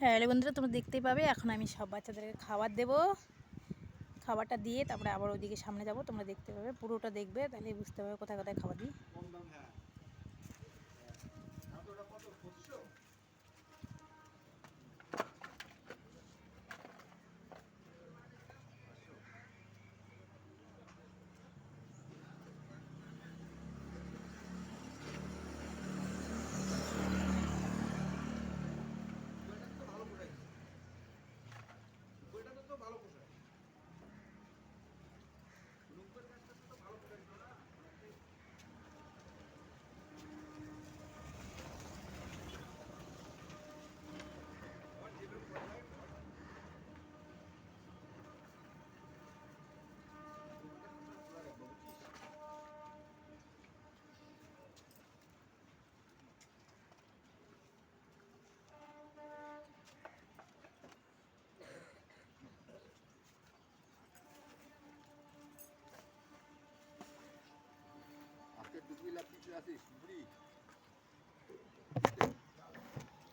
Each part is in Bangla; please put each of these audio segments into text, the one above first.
হ্যালো বন্ধুরা, তোমরা দেখতেই পাবে এখন আমি সব বাচ্চাদেরকে খাবার দেব। খাবারটা দিয়ে তারপরে আবার ওইদিকে সামনে যাব, তোমরা দেখতে পাবে, পুরোটা দেখবে, তাহলে বুঝতে পারবে কোথায় কোথায় খাবার দিই।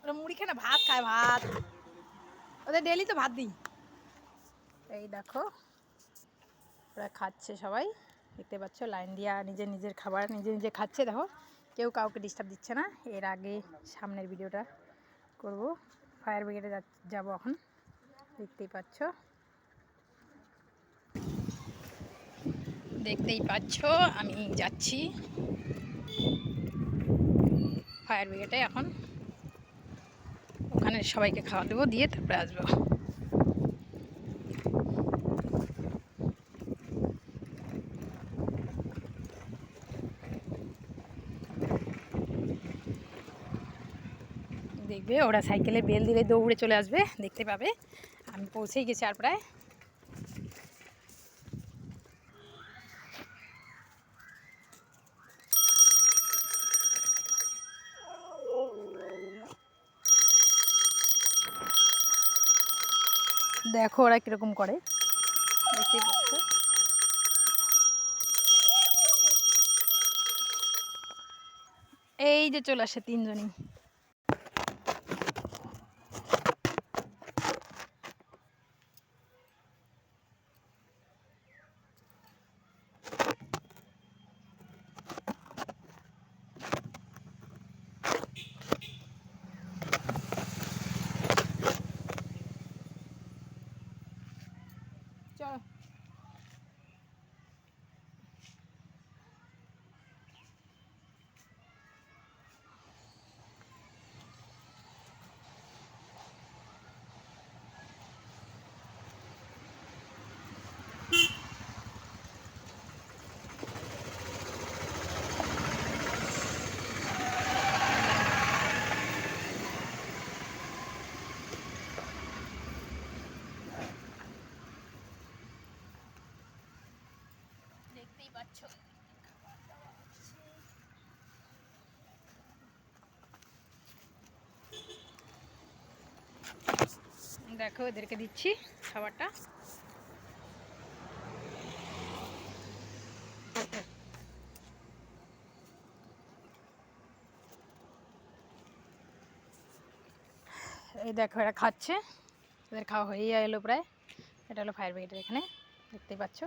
ওরা মুড়ি খায় না, ভাত খায়, ভাত। ওদের ডেলি তো ভাত দিই। এই দেখো ওরা খাচ্ছে, সবাই দেখতে পাচ্ছ লাইন দিয়া নিজের নিজের খাবার নিজে নিজে খাচ্ছে। দেখো কেউ কাউকে ডিস্টার্ব দিচ্ছে না। এর আগে সামনের ভিডিওটা করব, ফায়ার ব্রিগেডে যাবো এখন, দেখতেই পাচ্ছ। আমি যাচ্ছি ফায়ার ব্রিগেডে এখন, ওখানে সবাইকে খাওয়া দেবো, দিয়ে তারপরে আসবো। দেখবে ওরা সাইকেলে বেল দিলে দৌড়ে চলে আসবে, দেখতে পাবে। আমি পৌঁছেই গেছি আর প্রায়। দেখো ওরা কিরকম করে, দেখতেই পাচ্ছ। এই যে চলে আসে তিনজনই। চলো দেখতেই পাচ্ছ। দেখো এদেরকে দিচ্ছি খাবারটা। এই দেখো এরা খাচ্ছে, এদের খাওয়া হয়েই এলো প্রায়। এটা হলো ফায়ার ব্রিগেডের এখানে, দেখতেই পাচ্ছ।